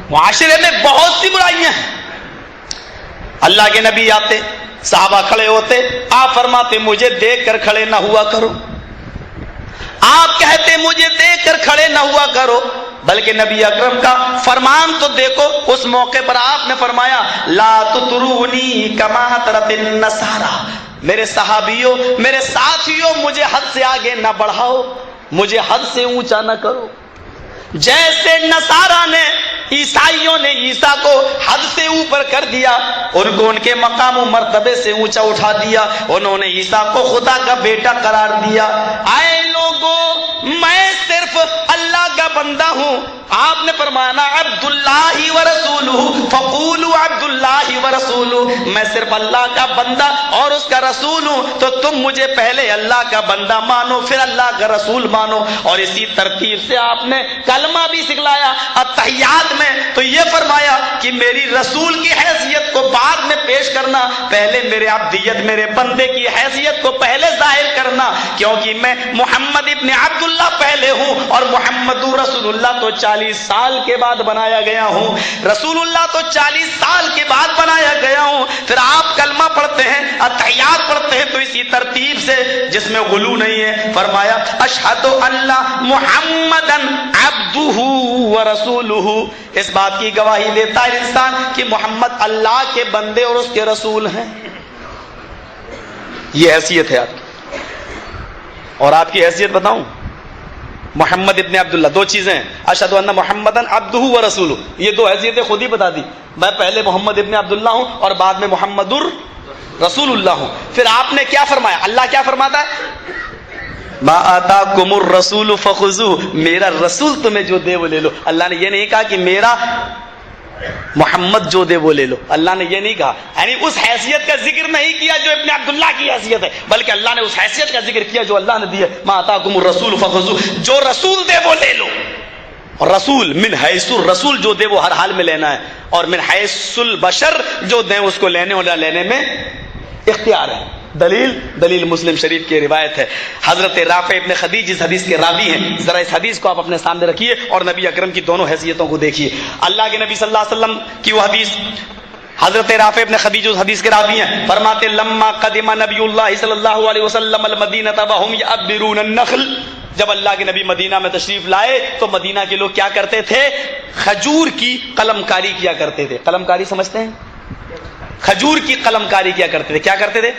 معاشرے میں بہت سی برائیاں ہیں. اللہ کے نبی آتے, صحابہ کھڑے ہوتے, آپ فرماتے مجھے دیکھ کر کھڑے نہ ہوا کرو. آپ کہتے مجھے دیکھ کر کھڑے نہ ہوا کرو, بلکہ نبی اکرم کا فرمان تو دیکھو. اس موقع پر آپ نے فرمایا لا تطرونی کما طرت النصارى, میرے صحابیوں, میرے ساتھیوں, مجھے حد سے آگے نہ بڑھاؤ, مجھے حد سے اونچا نہ کرو. جیسے نصارہ نے, عیسائیوں نے عیسیٰ کو حد سے اوپر کر دیا, ان کو ان کے مقام و مرتبے سے اونچا اٹھا دیا, انہوں نے عیسیٰ کو خدا کا بیٹا قرار دیا. آئے لوگوں, میں صرف اللہ کا بندہ ہوں. آپ نے فرمایا عبداللہ ورسولہ فقولوا عبداللہ ورسولہ, میں صرف اللہ کا بندہ اور اس کا رسول ہوں, تو تم مجھے پہلے اللہ کا بندہ مانو پھر اللہ کا رسول مانو. اور اسی ترتیب سے آپ نے کلمہ بھی سکھلایا التحیات میں, تو یہ فرمایا کہ میری رسول کی حیثیت کو بعد میں پیش کرنا, پہلے میرے عبدیت, میرے بندے کی حیثیت کو پہلے ظاہر کرنا, کیونکہ میں محمد ابن عبداللہ پہلے ہوں اور محمد رسول اللہ تو 40 سال کے بعد بنایا گیا ہوں. رسول اللہ تو 40 سال کے بعد بنایا گیا ہوں. پھر آپ کلمہ پڑھتے ہیں, التحیات پڑھتے ہیں, تو اسی ترتیب سے جس میں غلو نہیں ہے فرمایا اشہد ان محمدًا عبدہ ورسولہ, اس بات کی گواہی دیتا ہے انسان کہ محمد اللہ کے بندے اور اس کے رسول ہیں. یہ حیثیت ہے آپ کی. اور آپ کی حیثیت بتاؤں, محمد ابن عبداللہ, دو چیزیں ہیں, اشہد ان محمدً عبدہ ورسولہ, یہ دو حیثیتیں خود ہی بتا دی. میں پہلے محمد ابن عبداللہ ہوں اور بعد میں محمد رسول اللہ ہوں. پھر آپ نے کیا فرمایا, اللہ کیا فرماتا ہے ما آتاکم الرسول فخذوہ, میرا رسول تمہیں جو دے وہ لے لو. اللہ نے یہ نہیں کہا کہ میرا محمد جو دے وہ لے لو, اللہ نے یہ نہیں کہا, یعنی اس حیثیت کا ذکر نہیں کیا جو ابن عبداللہ کی حیثیت ہے, بلکہ اللہ نے اس حیثیت کا ذکر کیا جو اللہ نے دی ہے. ما آتاکم الرسول فخذوہ, جو رسول دے وہ لے لو. اور رسول من حیث الرسول, جو دے وہ ہر حال میں لینا ہے, اور من حیث البشر, جو دیں اس کو لینے اور نہ لینے میں اختیار ہے. دلیل مسلم شریف کی روایت ہے. حضرت رافع ابن خدیج اس حدیث کے راوی ہیں. ذرا اس حدیث کو آپ اپنے سامنے رکھیے اور نبی اکرم کی دونوں حیثیتوں کو دیکھیے. اللہ کے نبی صلی اللہ علیہ وسلم کی وہ حدیث, حضرت رافع ابن خدیج اس حدیث کے راوی ہیں, فرماتے لما قدم نبی اللہ صلی اللہ علیہ وسلم المدینہ وهم یعبرون النخل, جب اللہ کے نبی مدینہ میں تشریف لائے تو مدینہ کے لوگ کیا کرتے تھے, کھجور کی قلم کاری کیا کرتے تھے. قلم کاری سمجھتے ہیں, کھجور کی قلم کاری کیا کرتے تھے. کیا کرتے تھے,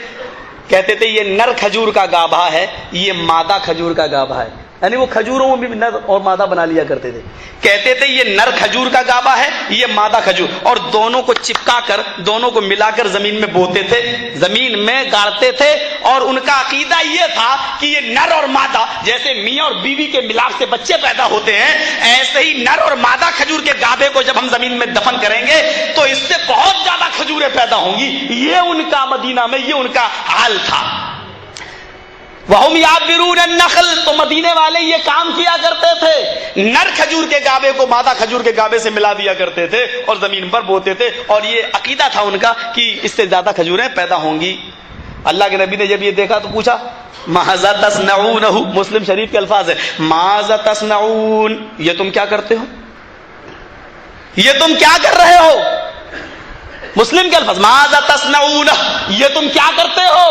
کہتے تھے یہ نر کھجور کا گابھا ہے, یہ مادہ کھجور کا گابھا ہے, یعنی وہ کھجوروں میں بھی نر اور مادہ بنا لیا کرتے تھے. کہتے تھے یہ نر کھجور کا گابھا ہے, یہ مادہ کھجور, اور دونوں کو چپکا کر, دونوں کو ملا کر زمین میں بوتے تھے, زمین میں گاڑتے تھے. اور ان کا عقیدہ یہ تھا کہ یہ نر اور مادہ, جیسے میاں اور بیوی کے ملاپ سے بچے پیدا ہوتے ہیں, ایسے ہی نر اور مادہ کھجور کے گابھے کو جب ہم زمین میں دفن کریں گے تو اس سے بہت زیادہ کھجوریں پیدا ہوں گی. یہ ان کا مدینہ میں یہ ان کا حال تھا. وَهُمْ يَعْبِرُونَ النَّخْلَ, تو مدینے والے یہ کام کیا کرتے تھے, نر کھجور کے گابے کو مادہ کھجور کے گابے سے ملا دیا کرتے تھے اور زمین پر بوتے تھے, اور یہ عقیدہ تھا ان کا کہ اس سے زیادہ کھجوریں پیدا ہوں گی. اللہ کے نبی نے جب یہ دیکھا تو پوچھا ماذا تصنعون, مسلم شریف کے الفاظ ہے ماذا تصنعون, یہ تم کیا کرتے ہو, یہ تم کیا کر رہے ہو. مسلم کے الفاظ ماذا تصنعون, یہ تم کیا کرتے ہو.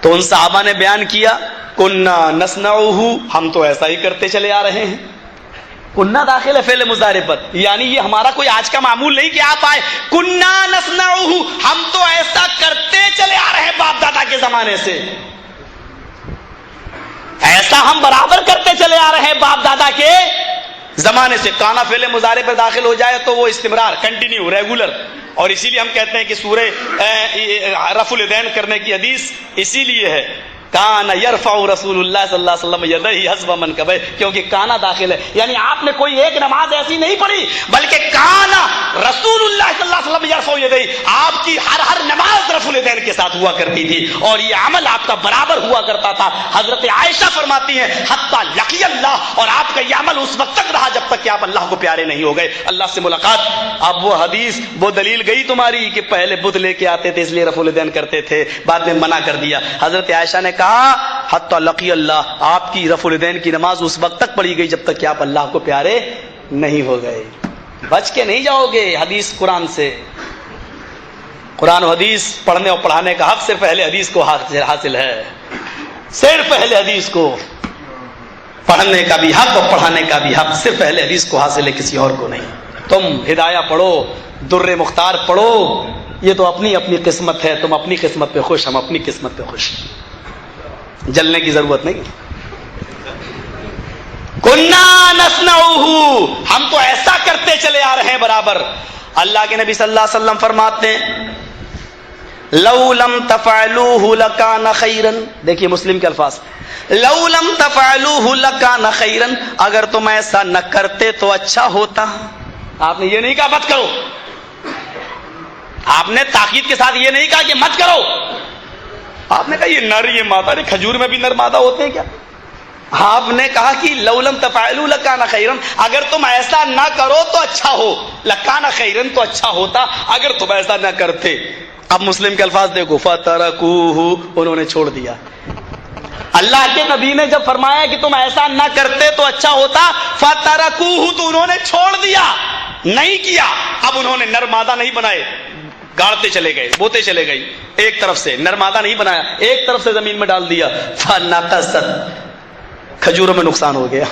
تو ان صحابہ نے بیان کیا کننا نصنعہ, ہم تو ایسا ہی کرتے چلے آ رہے ہیں. کننا داخل ہے فعل مضارع پر, یعنی یہ ہمارا کوئی آج کا معمول نہیں کہ آپ آئے. کننا نصنعہ, ہم تو ایسا کرتے چلے آ رہے ہیں باپ دادا کے زمانے سے, ایسا ہم برابر کرتے چلے آ رہے ہیں باپ دادا کے زمانے سے. کانا فعل مضارع پر داخل ہو جائے تو وہ استمرار, کنٹینیو, ریگولر. اور اسی لیے ہم کہتے ہیں کہ سورہ رفع الیدین کرنے کی حدیث اسی لیے ہے کانا یرفع رسول اللہ صلی اللہ علیہ وسلم یدیہ حسب منکبہ, کیونکہ کانا داخل ہے. یعنی آپ نے کوئی ایک نماز ایسی نہیں پڑھی, بلکہ کانا رسول اللہ صلی اللہ علیہ وسلم یرفع یدیہ, آپ کی ہر نماز رفع الیدین کے ساتھ ہوا کرتی تھی, اور یہ عمل آپ کا برابر ہوا کرتا تھا. حضرت عائشہ فرماتی ہیں حتی لقی اللہ, اور آپ کا یہ عمل اس وقت تک رہا جب تک کہ آپ اللہ کو پیارے نہیں ہو گئے, اللہ سے ملاقات. اب وہ حدیث, وہ دلیل گئی تمہاری کہ پہلے بت لے کے آتے تھے اس لیے رفع الیدین کرتے تھے, بعد میں منع کر دیا. حضرت عائشہ نے کہا حتی لقی اللہ, آپ کی رفع الیدین کی نماز اس وقت تک پڑھی گئی جب تک کہ آپ اللہ کو پیارے نہیں ہو گئے. بچ کے نہیں جاؤ گے حدیث قرآن سے. قرآن و حدیث پڑھنے اور پڑھانے کا حق صرف اہل حدیث کو حاصل ہے. صرف اہل حدیث کو پڑھنے کا بھی حق اور پڑھانے کا بھی حق صرف اہل حدیث کو حاصل ہے, کسی اور کو نہیں. تم ہدایہ پڑھو, در مختار پڑھو, یہ تو اپنی اپنی قسمت ہے. تم اپنی قسمت پہ خوش, ہم اپنی قسمت پہ خوش. جلنے کی ضرورت نہیں. کنا نصنعہ, ہم تو ایسا کرتے چلے آ رہے ہیں برابر. اللہ کے نبی صلی اللہ علیہ وسلم فرماتے ہیں لو لم تفعلوه لکان خیرا. دیکھیے مسلم کے الفاظ, لو لم تفعلوه لکان خیرا, اگر تم ایسا نہ کرتے تو اچھا ہوتا. آپ نے یہ نہیں کہا مت کرو, آپ نے تاکید کے ساتھ یہ نہیں کہا کہ مت کرو. آپ نے کہا یہ نر یہ مادہ, کھجور میں بھی نر مادہ ہوتے ہیں کیا؟ آپ نے کہا کہ لو لم تفعلوا لکان خیرا, اگر تم ایسا نہ کرو تو اچھا ہو. لکان خیرا تو اچھا ہوتا اگر تم ایسا نہ کرتے. اب مسلم کے الفاظ دیکھو, فترکوہ, انہوں نے چھوڑ دیا. اللہ کے نبی نے جب فرمایا کہ تم ایسا نہ کرتے تو اچھا ہوتا, فترکوہ, تو انہوں نے چھوڑ دیا, نہیں کیا. اب انہوں نے نر مادہ نہیں بنائے, گاڑتے چلے گئے, بوتے چلے گئے. ایک طرف سے نر مادہ نہیں بنایا, ایک طرف سے زمین میں ڈال دیا. فنقصت, کھجوروں میں نقصان ہو گیا.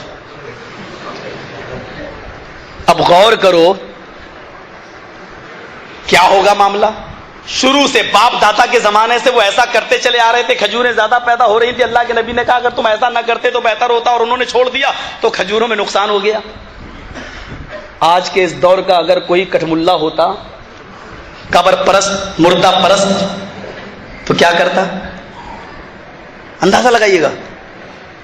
اب غور کرو کیا ہوگا معاملہ. شروع سے باپ دادا کے زمانے سے وہ ایسا کرتے چلے آ رہے تھے, کھجوریں زیادہ پیدا ہو رہی تھی. اللہ کے نبی نے کہا اگر تم ایسا نہ کرتے تو بہتر ہوتا, اور انہوں نے چھوڑ دیا تو کھجوروں میں نقصان ہو گیا. آج کے اس دور کا اگر کوئی کٹھ ملا ہوتا, قبر پرست, مردہ پرست, تو کیا کرتا؟ اندازہ لگائیے گا.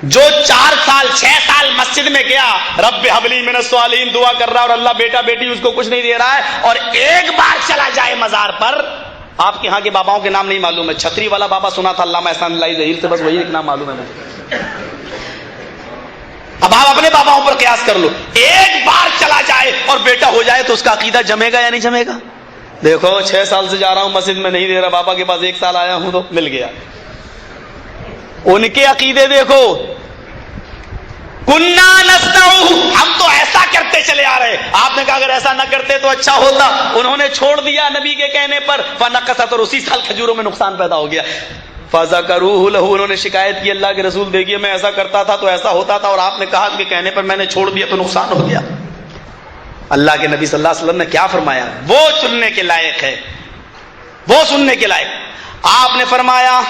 جو 4 سال 6 سال مسجد میں گیا, رب حبلی من الصالحین دعا کر رہا, اور اللہ بیٹا بیٹی اس کو کچھ نہیں دے رہا ہے, اور ایک بار چلا جائے مزار پر. آپ کے ہاں کے باباؤں کے نام نہیں معلوم ہے, چھتری والا بابا سنا تھا علامہ احسان اللہ ظہیر سے, بس وہی ایک نام معلوم ہے مجھے. اب آپ اپنے باباؤں پر قیاس کر لو, ایک بار چلا جائے اور بیٹا ہو جائے تو اس کا عقیدہ جمے گا یا نہیں جمے گا؟ دیکھو 6 سال سے جا رہا ہوں مسجد میں, نہیں دے رہا, بابا کے پاس 1 سال آیا ہوں تو مل گیا. ان کے عقیدے دیکھو, کننا نصنعہ, ہم تو ایسا کرتے چلے آ رہے. آپ نے کہا اگر ایسا نہ کرتے تو اچھا ہوتا, انہوں نے چھوڑ دیا نبی کے کہنے پر. فنقصت, اور اسی سال کھجوروں میں نقصان پیدا ہو گیا. فذکروہ لہ, انہوں نے شکایت کی اللہ کے رسول دیکھیے میں ایسا کرتا تھا تو ایسا ہوتا تھا, اور آپ نے کہا کہ کہنے پر میں نے چھوڑ دیا تو نقصان ہو گیا. اللہ کے نبی صلی اللہ علیہ وسلم نے کیا فرمایا, وہ سننے کے لائق ہے, وہ سننے کے لائق. آپ نے فرمایا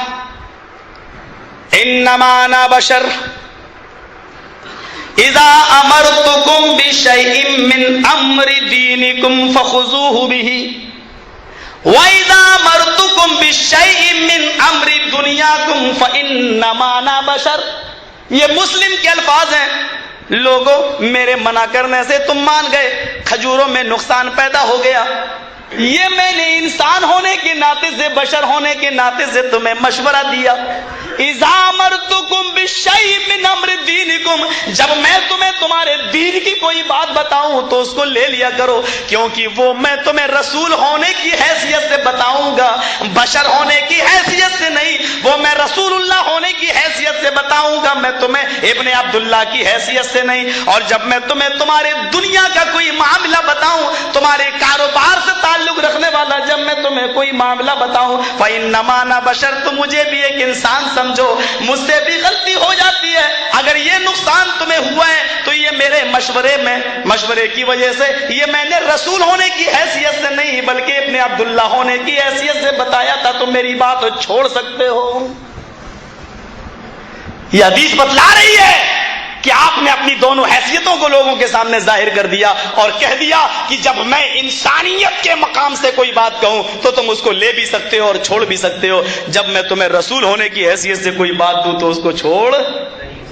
انما انا بشر اذا امرتکم بشیء من امر دینکم فخذوہ بہ وَإِذَا مَرْتُكُمْ بِالشَّيْءٍ مِّنْ أَمْرِ دُنْيَاكُمْ فَإِنَّمَا أَنَا بَشَرٌ. یہ مسلم کے الفاظ ہیں. لوگوں میرے منع کرنے سے تم مان گئے, کھجوروں میں نقصان پیدا ہو گیا, یہ میں نے انسان ہونے کے ناطے سے, بشر ہونے کے ناطے سے تمہیں مشورہ دیا. اذا امرتکم بالشیء من امر دینکم, جب میں تمہیں تمہارے دین کی کوئی بات بتاؤں تو اس کو لے لیا کرو, کیونکہ وہ میں تمہیں رسول ہونے کی حیثیت سے بتاؤں گا, بشر ہونے کی حیثیت سے نہیں. وہ میں رسول اللہ ہونے کی حیثیت سے بتاؤں گا, میں تمہیں ابن عبداللہ کی حیثیت سے نہیں. اور جب میں تمہیں تمہارے دنیا کا کوئی معاملہ بتاؤں, تمہارے کاروبار سے تعلق رکھنے والا جب میں تمہیں کوئی معاملہ بتاؤں, فإنما أنا بشر, تو مجھے بھی ایک انسان سمجھو, مجھ سے بھی غلطی ہو جاتی ہے. اگر یہ نقصان تمہیں ہوا ہے تو یہ میرے مشورے کی وجہ سے, یہ میں نے رسول ہونے کی حیثیت سے نہیں بلکہ ابن عبداللہ ہونے کی حیثیت سے بتایا تھا, تو میری بات چھوڑ سکتے ہو. یہ حدیث بتلا رہی ہے کہ آپ نے اپنی دونوں حیثیتوں کو لوگوں کے سامنے ظاہر کر دیا اور کہہ دیا کہ جب میں انسانیت کے مقام سے کوئی بات کہوں تو تم اس کو لے بھی سکتے ہو اور چھوڑ بھی سکتے ہو, جب میں تمہیں رسول ہونے کی حیثیت سے کوئی بات دوں تو اس کو چھوڑ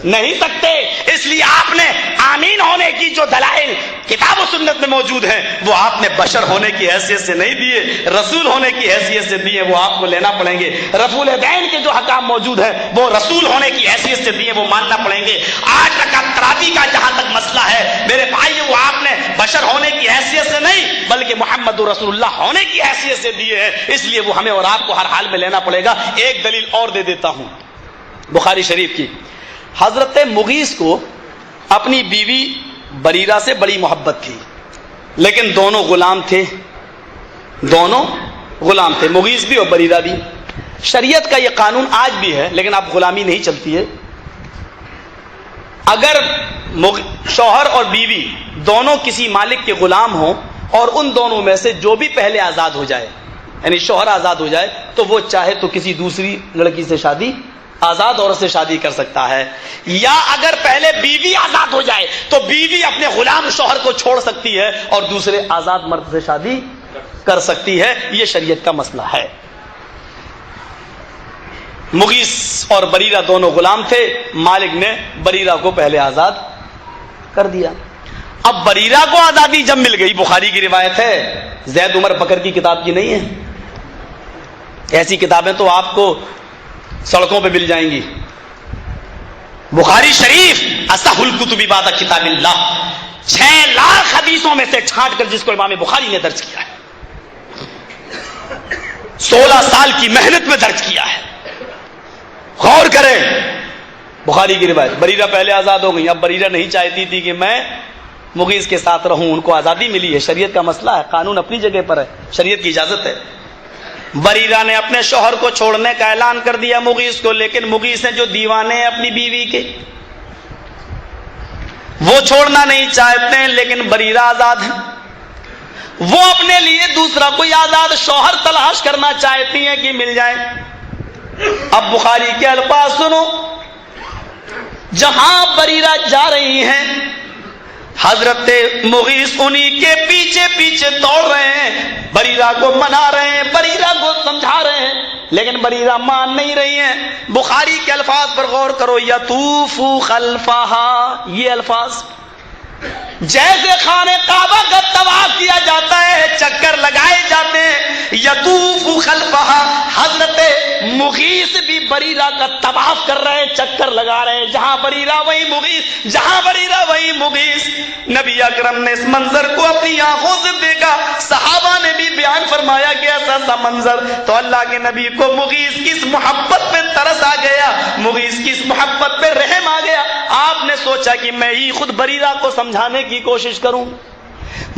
نہیں سکتے. اس لیے آپ نے آمین ہونے کی جو دلائل کتاب و سنت میں موجود ہیں وہ آپ نے بشر ہونے کی حیثیت سے نہیں دیے, رسول ہونے کی حیثیت سے دیے, وہ آپ کو لینا پڑیں گے. رفع دین کے جو حکام موجود ہیں وہ رسول ہونے کی حیثیت سے دیے, وہ ماننا پڑیں گے. آج رکعت تراویح کا جہاں تک مسئلہ ہے میرے بھائی, وہ آپ نے بشر ہونے کی حیثیت سے نہیں بلکہ محمد رسول اللہ ہونے کی حیثیت سے دیے ہیں, اس لیے وہ ہمیں اور آپ کو ہر حال میں لینا پڑے گا. ایک دلیل اور دے دیتا ہوں بخاری شریف کی. حضرت مغیث کو اپنی بیوی بریرہ سے بڑی محبت تھی. لیکن دونوں غلام تھے، مغیث بھی اور بریرہ بھی۔ شریعت کا یہ قانون آج بھی ہے، لیکن اب غلامی نہیں چلتی ہے۔ اگر شوہر اور بیوی دونوں کسی مالک کے غلام ہوں اور ان دونوں میں سے جو بھی پہلے آزاد ہو جائے، یعنی شوہر آزاد ہو جائے، تو وہ چاہے تو کسی دوسری لڑکی سے شادی، آزاد عورت سے شادی کر سکتا ہے، یا اگر پہلے بیوی آزاد ہو جائے تو بیوی اپنے غلام شوہر کو چھوڑ سکتی ہے اور دوسرے آزاد مرد سے شادی کر سکتی ہے۔ یہ شریعت کا مسئلہ ہے۔ مغیث اور بریرہ دونوں غلام تھے، مالک نے بریرہ کو پہلے آزاد کر دیا۔ اب بریرہ کو آزادی جب مل گئی، بخاری کی روایت ہے، زید عمر بکر کی کتاب کی نہیں ہے، ایسی کتابیں تو آپ کو سڑکوں پہ مل جائیں گی۔ بخاری شریف اصح الکتب بعد کتاب اللہ، 6 لاکھ حدیثوں میں سے چھانٹ کر جس کو امام بخاری نے درج کیا ہے، 16 سال کی محنت میں درج کیا ہے۔ غور کریں، بخاری کی روایت۔ بریرہ پہلے آزاد ہو گئی، اب بریرہ نہیں چاہتی تھی کہ میں مغیث کے ساتھ رہوں، ان کو آزادی ملی ہے، شریعت کا مسئلہ ہے، قانون اپنی جگہ پر ہے، شریعت کی اجازت ہے۔ بریرہ نے اپنے شوہر کو چھوڑنے کا اعلان کر دیا مغیث کو، لیکن مغیث ہیں جو دیوانے ہیں اپنی بیوی کے، وہ چھوڑنا نہیں چاہتے ہیں، لیکن بریرہ آزاد ہے، وہ اپنے لیے دوسرا کوئی آزاد شوہر تلاش کرنا چاہتی ہیں کہ مل جائے۔ اب بخاری کے الفاظ سنو، جہاں بریرہ جا رہی ہیں حضرت مغیث انہی کے پیچھے پیچھے دوڑ رہے ہیں، بریرہ کو منا رہے ہیں، بریرہ کو سمجھا رہے ہیں، لیکن بریرہ مان نہیں رہی ہیں۔ بخاری کے الفاظ پر غور کرو، یطوف خلفہا، یہ الفاظ جیسے خانہ کعبہ کا طواف کیا جاتا ہے، چکر لگائے جاتے ہیں، یطوف خلفہا، حضرت مغیث بھی بریرہ کا طواف کر رہے ہیں، چکر لگا رہے ہیں، جہاں بریرہ وہی مغیث، جہاں بریرہ وہی مغیث۔ نبی اکرم نے اس منظر کو اپنی آنکھوں سے دیکھا، صحابہ نے بھی بیان فرمایا کہ ایسا سا منظر، تو اللہ کے نبی کو مغیث کی اس محبت پہ ترس آ گیا، مغیث کی اس محبت پہ رحم آ گیا۔ آپ نے سوچا کہ میں ہی خود بریرہ کو سمجھانے کی کوشش کروں،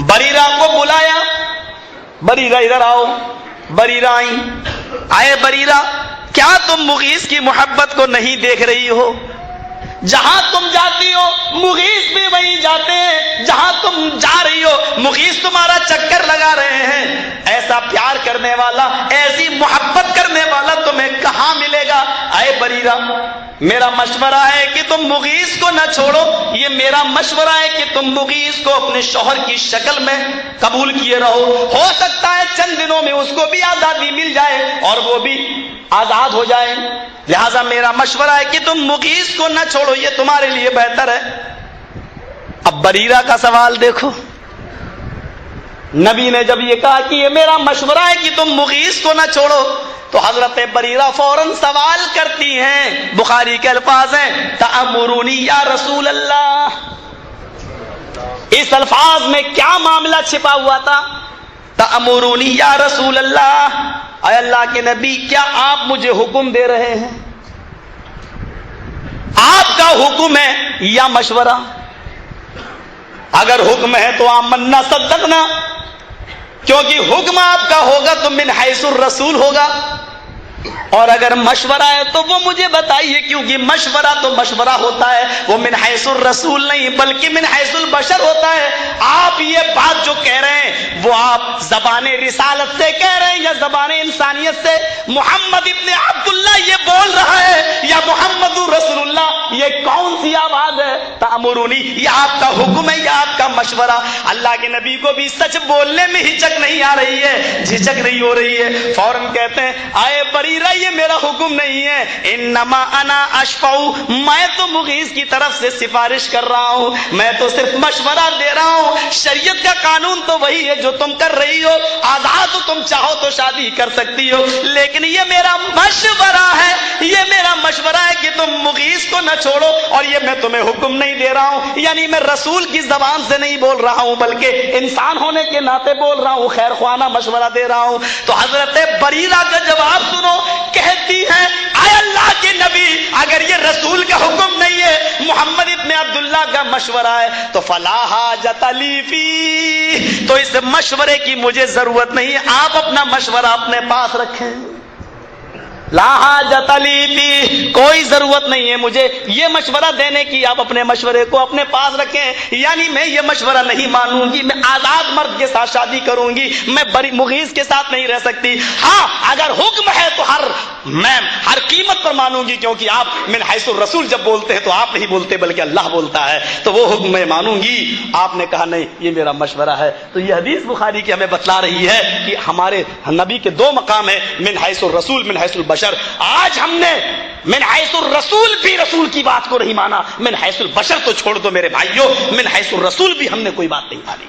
بریرہ کو بلایا، بریرہ ادھر آؤ، بریرہ آئی، آئے بریرہ، کیا تم مغیث کی محبت کو نہیں دیکھ رہی ہو؟ جہاں تم جاتی ہو مغیث بھی وہیں جاتے ہیں، جہاں تم جا رہی ہو مغیث تمہارا چکر لگا رہے ہیں، ایسا پیار کرنے والا، ایسی محبت کرنے والا تمہیں کہاں ملے گا؟ اے بریرہ، میرا مشورہ ہے کہ تم مغیث کو نہ چھوڑو، یہ میرا مشورہ ہے کہ تم مغیث کو اپنے شوہر کی شکل میں قبول کیے رہو، ہو سکتا ہے چند دنوں میں اس کو بھی آزادی مل جائے اور وہ بھی آزاد ہو جائے، لہذا میرا مشورہ ہے کہ تم مغیث کو نہ چھوڑو، یہ تمہارے لیے بہتر ہے۔ اب بریرہ کا سوال دیکھو، نبی نے جب یہ کہا کہ یہ میرا مشورہ ہے کہ تم مغیث کو نہ چھوڑو، تو حضرت بریرہ فوراً سوال کرتی ہیں، بخاری کے الفاظ ہیں، تأمرونی یا رسول اللہ، اس الفاظ میں کیا معاملہ چھپا ہوا تھا؟ تأمرونی یا رسول اللہ، اے اللہ کے نبی، کیا آپ مجھے حکم دے رہے ہیں؟ آپ کا حکم ہے یا مشورہ؟ اگر حکم ہے تو آمنا صدقنا، کیونکہ حکم آپ کا ہوگا تو من حیث الرسول ہوگا، اور اگر مشورہ ہے تو وہ مجھے بتائیے، کیونکہ مشورہ تو مشورہ ہوتا ہے، وہ من حیث الرسول نہیں بلکہ من حیث البشر ہوتا ہے۔ آپ یہ بات جو کہہ رہے ہیں وہ آپ زبان رسالت سے کہہ رہے ہیں یا زبان انسانیت سے؟ محمد ابن عبداللہ یہ بول رہا ہے یا محمد رسول اللہ، یہ کون سی آواز ہے؟ تأمرونی، یہ آپ کا حکم ہے یا آپ کا مشورہ؟ اللہ کے نبی کو بھی سچ بولنے میں ہچک نہیں آ رہی ہے، جھجک نہیں ہو رہی ہے، فوراً کہتے ہیں، آئے بریرہ، یہ میرا حکم نہیں ہے، انما انا اشفع، میں تو مغیث کی طرف سے سفارش کر رہا ہوں، میں تو صرف مشورہ دے رہا ہوں، شریعت کا قانون تو وہی ہے جو تم کر رہی ہو، آزاد ہو، تم چاہو تو شادی کر سکتی ہو، لیکن یہ میرا مشورہ ہے، یہ میرا مشورہ ہے کہ تم مغیث کو نہ چھوڑو اور یہ میں تمہیں حکم نہیں دے رہا ہوں، یعنی میں رسول کی زبان سے نہیں بول رہا ہوں بلکہ انسان ہونے کے ناطے بول رہا ہوں، خیر خواہانہ مشورہ دے رہا ہوں۔ تو حضرت بریرہ کا جواب سنو، کہتی ہے اے اللہ کے نبی، اگر یہ رسول کا حکم نہیں ہے، محمد ابن عبداللہ کا مشورہ ہے تو فلا حاجت لی فی، تو اس مشورے کی مجھے ضرورت نہیں ہے، آپ اپنا مشورہ اپنے پاس رکھیں۔ لا حاجت لی فی، کوئی ضرورت نہیں ہے مجھے یہ مشورہ دینے کی، آپ اپنے مشورے کو اپنے پاس رکھیں، یعنی میں یہ مشورہ نہیں مانوں گی، میں آزاد مرد کے ساتھ شادی کروں گی، میں مغیث کے ساتھ نہیں رہ سکتی۔ ہاں اگر حکم ہے تو میں ہر قیمت پر مانوں گی، کیونکہ آپ من حیث الرسول جب بولتے ہیں تو آپ نہیں بولتے بلکہ اللہ بولتا ہے، تو وہ حکم میں مانوں گی۔ آپ نے کہا نہیں یہ میرا مشورہ ہے۔ تو یہ حدیث بخاری کی ہمیں بتلا رہی ہے کہ ہمارے نبی کے دو مقام ہیں، من حیث الرسول من حیث البشر۔ آج ہم نے من حیث الرسول بھی رسول کی بات کو نہیں مانا، من حیث البشر تو چھوڑ دو میرے بھائیوں، من حیث الرسول بھی ہم نے کوئی بات نہیں مانی۔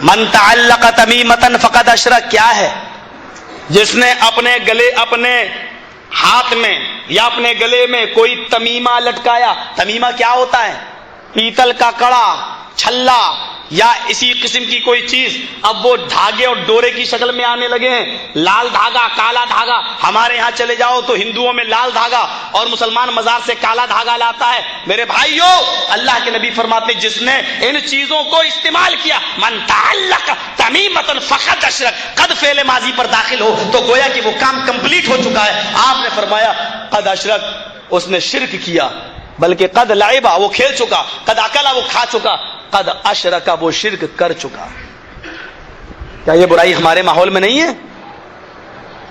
من تعلق تمیمۃ فقد اشرک، کیا ہے؟ جس نے اپنے گلے، اپنے ہاتھ میں یا اپنے گلے میں کوئی تمیمہ لٹکایا۔ تمیمہ کیا ہوتا ہے؟ پیتل کا کڑا، چھلا یا اسی قسم کی کوئی چیز، اب وہ دھاگے اور ڈورے کی شکل میں آنے لگے ہیں، لال دھاگا، کالا دھاگا۔ ہمارے ہاں چلے جاؤ تو ہندوؤں میں لال دھاگا اور مسلمان مزار سے کالا دھاگا لاتا ہے۔ میرے بھائیوں، اللہ کے نبی فرماتے ہیں جس نے ان چیزوں کو استعمال کیا، من تعلق تمیمۃ فقد اشرک، قد فعل ماضی پر داخل ہو تو گویا کہ وہ کام کمپلیٹ ہو چکا ہے۔ آپ نے فرمایا قد اشرک، اس نے شرک کیا، بلکہ قد لعبہ، وہ کھیل چکا، قد اکلا، وہ کھا چکا، قد اشرک، وہ شرک کر چکا۔ کیا یہ برائی ہمارے ماحول میں نہیں ہے؟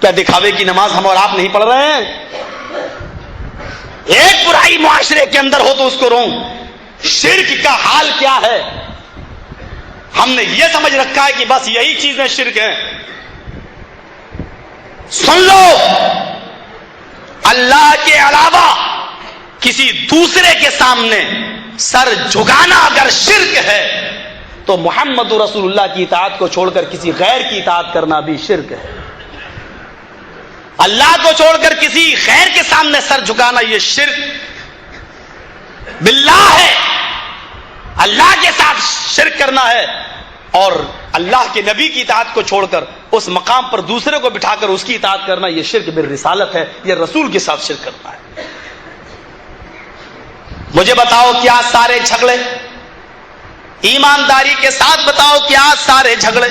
کیا دکھاوے کی نماز ہم اور آپ نہیں پڑھ رہے ہیں؟ ایک برائی معاشرے کے اندر ہو تو اس کو رو، شرک کا حال کیا ہے؟ ہم نے یہ سمجھ رکھا ہے کہ بس یہی چیزیں شرک ہیں۔ سن لو، اللہ کے علاوہ کسی دوسرے کے سامنے سر جھکانا اگر شرک ہے تو محمد رسول اللہ کی اطاعت کو چھوڑ کر کسی غیر کی اطاعت کرنا بھی شرک ہے۔ اللہ کو چھوڑ کر کسی غیر کے سامنے سر جھکانا یہ شرک باللہ ہے، اللہ کے ساتھ شرک کرنا ہے، اور اللہ کے نبی کی اطاعت کو چھوڑ کر اس مقام پر دوسرے کو بٹھا کر اس کی اطاعت کرنا یہ شرک بالرسالت ہے، یہ رسول کے ساتھ شرک کرنا ہے۔ مجھے بتاؤ کیا سارے جھگڑے، ایمانداری کے ساتھ بتاؤ کیا سارے جھگڑے،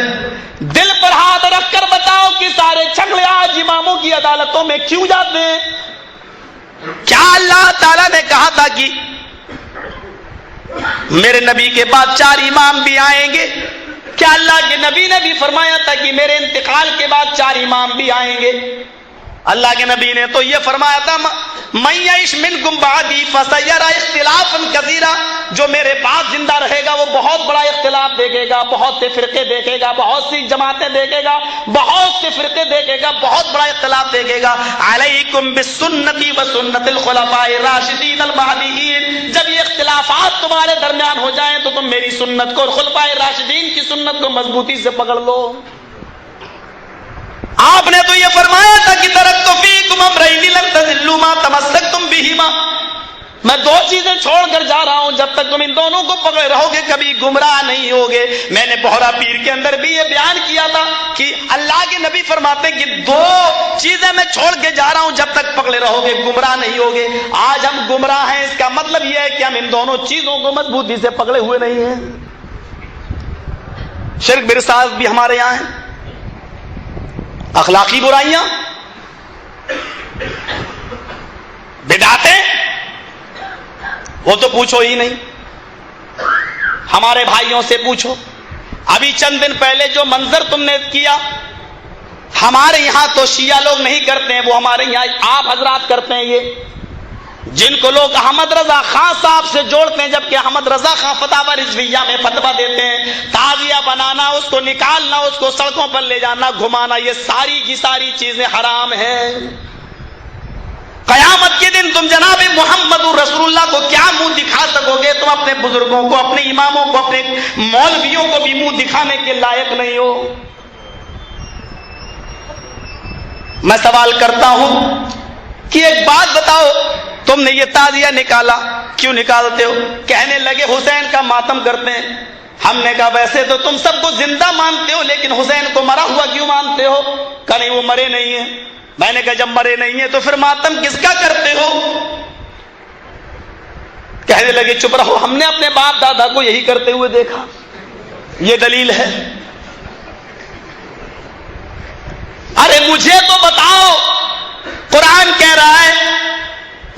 دل پر ہاتھ رکھ کر بتاؤ کہ سارے جھگڑے آج اماموں کی عدالتوں میں کیوں جاتے ہیں؟ کیا اللہ تعالیٰ نے کہا تھا کہ میرے نبی کے بعد 4 امام بھی آئیں گے؟ کیا اللہ کے نبی نے بھی فرمایا تھا کہ میرے انتقال کے بعد 4 امام بھی آئیں گے؟ اللہ کے نبی نے تو یہ فرمایا تھا من یعش منکم بعدی فسیری اختلافا کثیرا، جو میرے بعد زندہ رہے گا وہ بہت بڑا اختلاف دیکھے گا، بہت سے فرقے دیکھے گا، بہت سی جماعتیں دیکھے گا، بہت سے فرقے دیکھے گا، بہت بڑا اختلاف دیکھے گا۔ علیکم بسنتی وسنت الخلفاء الراشدین المہدیین، جب یہ اختلافات تمہارے درمیان ہو جائیں تو تم میری سنت کو اور خلفاء راشدین کی سنت کو مضبوطی سے پکڑ لو۔ آپ نے تو یہ فرمایا تھا کہ ترکت فیکم امرین لن تضلوا ما تمسکتم بہما، میں 2 چیزیں چھوڑ کر جا رہا ہوں، جب تک تم ان دونوں کو پکڑے رہو گے کبھی گمراہ نہیں ہوگے۔ میں نے بہرا پیر کے اندر بھی یہ بیان کیا تھا کہ اللہ کے نبی فرماتے ہیں کہ 2 چیزیں میں چھوڑ کے جا رہا ہوں، جب تک پکڑے رہو گے گمراہ نہیں ہوگے۔ آج ہم گمراہ ہیں، اس کا مطلب یہ ہے کہ ہم ان دونوں چیزوں کو مضبوطی سے پکڑے ہوئے نہیں ہیں۔ شرک برسالت بھی ہمارے یہاں ہے، اخلاقی برائیاں، بدعتیں، وہ تو پوچھو ہی نہیں۔ ہمارے بھائیوں سے پوچھو، ابھی چند دن پہلے جو منظر تم نے کیا، ہمارے یہاں تو شیعہ لوگ نہیں کرتے ہیں، وہ ہمارے یہاں آپ حضرات کرتے ہیں۔ یہ جن کو لوگ احمد رضا خان صاحب سے جوڑتے ہیں، جبکہ احمد رضا خان فتاوی رضویہ میں فتویٰ دیتے ہیں، تعزیہ بنانا، اس کو نکالنا، اس کو سڑکوں پر لے جانا، گھمانا، یہ ساری کی ساری چیزیں حرام ہیں۔ قیامت کے دن تم جناب محمد رسول اللہ کو کیا منہ دکھا سکو گے؟ تم اپنے بزرگوں کو، اپنے اماموں کو، اپنے مولویوں کو بھی منہ دکھانے کے لائق نہیں ہو۔ میں سوال کرتا ہوں، کہ ایک بات بتاؤ، تم نے یہ تعزیہ نکالا، کیوں نکالتے ہو؟ کہنے لگے حسین کا ماتم کرتے ہیں۔ ہم نے کہا ویسے تو تم سب کو زندہ مانتے ہو، لیکن حسین کو مرا ہوا کیوں مانتے ہو؟ کہ نہیں وہ مرے نہیں ہیں۔ میں نے کہا جب مرے نہیں ہیں تو پھر ماتم کس کا کرتے ہو؟ کہنے لگے چپ رہو، ہم نے اپنے باپ دادا کو یہی کرتے ہوئے دیکھا، یہ دلیل ہے۔ ارے مجھے تو بتاؤ، قرآن کہہ رہا ہے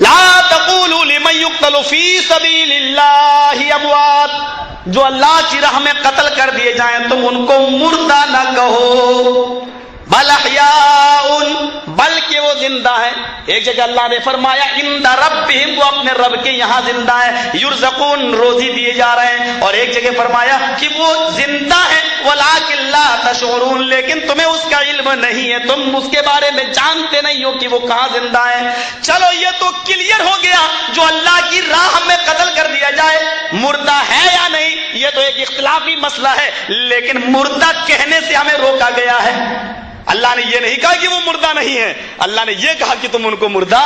لا تقولوا لمن يقتل في سبيل الله اموات، جو اللہ کی راہ میں قتل کر دیے جائیں تم ان کو مردہ نہ کہو، بل احیاء، بلکہ وہ زندہ ہے۔ ایک جگہ اللہ نے فرمایا عند ربہم، وہ اپنے رب کے یہاں زندہ ہے، یرزقون، روزی دیے جا رہے ہیں۔ اور ایک جگہ فرمایا کہ وہ زندہ ہے ولکن لا تشعرون، لیکن تمہیں اس کا علم نہیں ہے، تم اس کے بارے میں جانتے نہیں ہو کہ وہ کہاں زندہ ہے۔ چلو یہ تو کلیئر ہو گیا، جو اللہ کی راہ میں قتل کر دیا جائے مردہ ہے یا نہیں، یہ تو ایک اختلافی مسئلہ ہے، لیکن مردہ کہنے سے ہمیں روکا گیا ہے۔ اللہ نے یہ نہیں کہا کہ وہ مردہ نہیں ہے، اللہ نے یہ کہا کہ تم ان کو مردہ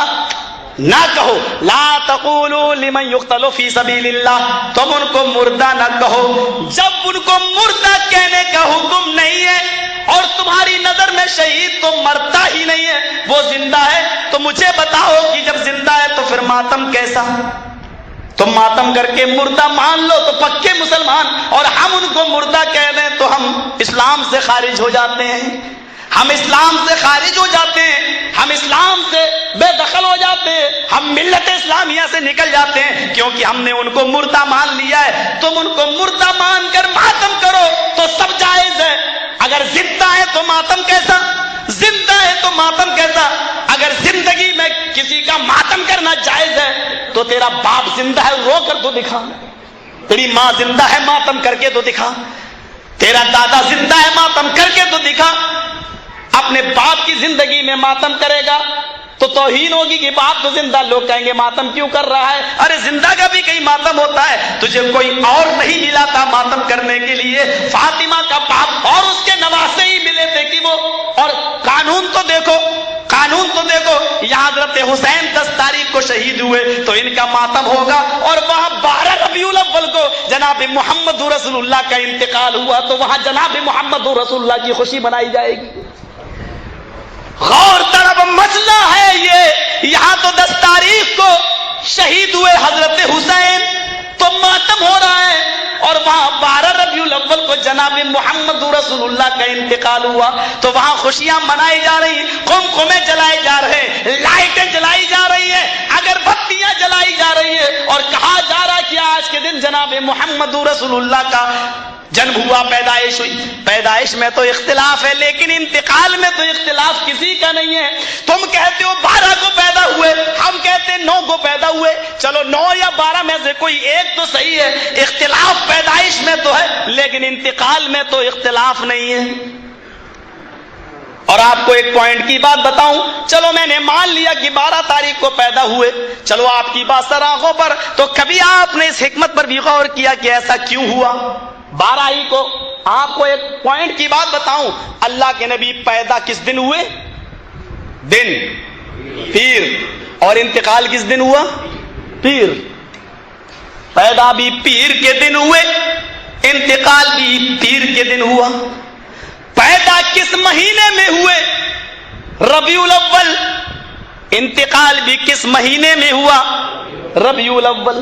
نہ کہو، لا تقولوا لمن يقتل في سبيل اللہ، تم ان کو مردہ نہ کہو۔ جب ان کو مردہ کہنے کا حکم نہیں ہے اور تمہاری نظر میں شہید تو مرتا ہی نہیں ہے، وہ زندہ ہے، تو مجھے بتاؤ کہ جب زندہ ہے تو پھر ماتم کیسا؟ تم ماتم کر کے مردہ مان لو تو پکے مسلمان، اور ہم ان کو مردہ کہہ دیں تو ہم اسلام سے خارج ہو جاتے ہیں، ہم اسلام سے خارج ہو جاتے ہیں، ہم اسلام سے بے دخل ہو جاتے ہیں، ہم ملت اسلامیہ سے نکل جاتے ہیں، کیونکہ ہم نے ان کو مردہ مان لیا ہے۔ تم ان کو مردہ مان کر ماتم کرو تو سب جائز ہے، اگر زندہ ہے تو ماتم کیسا؟ زندہ ہے تو ماتم کیسا؟ اگر زندگی میں کسی کا ماتم کرنا جائز ہے تو تیرا باپ زندہ ہے، رو کر تو دکھا، تیری ماں زندہ ہے، ماتم کر کے تو دکھا، تیرا دادا زندہ ہے، ماتم کر کے تو دکھا۔ اپنے باپ کی زندگی میں ماتم کرے گا تو توہین ہوگی کہ باپ تو زندہ، لوگ کہیں گے ماتم کیوں کر رہا ہے؟ ارے زندہ کا بھی کئی ماتم ہوتا ہے، تجھے کوئی اور نہیں ملا تھا ماتم کرنے کے لیے؟ فاطمہ کا باپ اور اس کے نواسے ہی ملے تھے کہ وہ، اور قانون تو دیکھو، قانون تو دیکھو، یہاں حضرت حسین 10 تاریخ کو شہید ہوئے تو ان کا ماتم ہوگا، اور وہاں 12 ربیع الاول کو جناب محمد رسول اللہ کا انتقال ہوا تو وہاں جناب محمد رسول اللہ کی خوشی منائی جائے گی۔ غور طلب مسئلہ ہے یہ، یہاں تو 10 تاریخ کو شہید ہوئے حضرت حسین تو ماتم ہو رہا ہے، اور وہاں 12 ربیع الاول کو جناب محمد رسول اللہ کا انتقال ہوا تو وہاں خوشیاں منائی جا رہی، قمقمے جلائے جا رہے ہیں، لائٹیں جلائی جا رہی ہیں، اگربتیاں جلائی جا رہی ہیں، اور کہا جا رہا کہ آج کے دن جناب محمد رسول اللہ کا جنم ہوا، پیدائش ہوئی۔ پیدائش میں تو اختلاف ہے لیکن انتقال میں تو اختلاف کسی کا نہیں ہے۔ تم کہتے ہو 12 کو پیدا ہوئے، ہم کہتے ہیں 9 کو پیدا ہوئے، چلو 9 یا 12 میں سے کوئی ایک تو صحیح ہے۔ اختلاف پیدائش میں تو ہے لیکن انتقال میں تو اختلاف نہیں ہے۔ اور آپ کو ایک پوائنٹ کی بات بتاؤں، چلو میں نے مان لیا کہ 12 تاریخ کو پیدا ہوئے، چلو آپ کی بات سر آنکھوں پر، تو کبھی آپ نے اس حکمت پر بھی غور کیا کہ ایسا کیوں ہوا 12 ہی کو؟ آپ کو ایک پوائنٹ کی بات بتاؤں، اللہ کے نبی پیدا کس دن ہوئے؟ دن پیر، اور انتقال کس دن ہوا؟ پیر۔ پیدا بھی پیر کے دن ہوئے، انتقال بھی پیر کے دن ہوا۔ پیدا کس مہینے میں ہوئے؟ ربیع الاول۔ انتقال بھی کس مہینے میں ہوا؟ ربیع الاول۔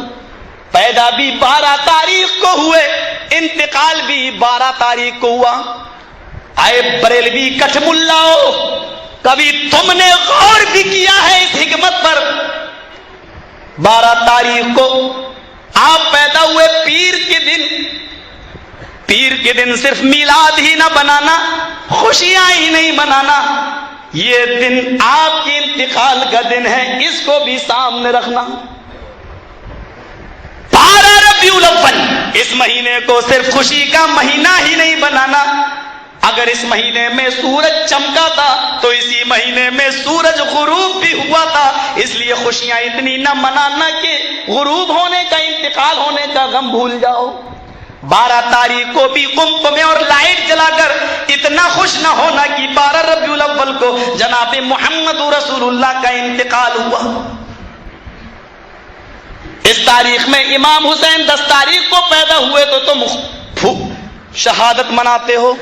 پیدا بھی 12 تاریخ کو ہوئے، انتقال بھی 12 تاریخ کو ہوا۔ آئے بریلوی کٹھ ملاؤ، کبھی تم نے غور بھی کیا ہے اس حکمت پر؟ 12 تاریخ کو آپ پیدا ہوئے پیر کے دن، پیر کے دن صرف میلاد ہی نہ بنانا، خوشیاں ہی نہیں منانا، یہ دن آپ کے انتقال کا دن ہے، اس کو بھی سامنے رکھنا۔ 12 ربیع الاول، اس مہینے کو صرف خوشی کا مہینہ ہی نہیں بنانا۔ اگر اس مہینے میں سورج چمکا تھا تو اسی مہینے میں سورج غروب بھی ہوا تھا، اس لیے خوشیاں اتنی نہ منانا کہ غروب ہونے کا، انتقال ہونے کا غم بھول جاؤ۔ 12 تاریخ کو بھی قم میں اور لائٹ جلا کر اتنا خوش نہ ہونا کہ 12 ربیع الاول کو جناب محمد رسول اللہ کا انتقال ہوا. اس تاریخ میں امام حسین 10 تاریخ کو پیدا ہوئے تو تم شہادت مناتے ہو.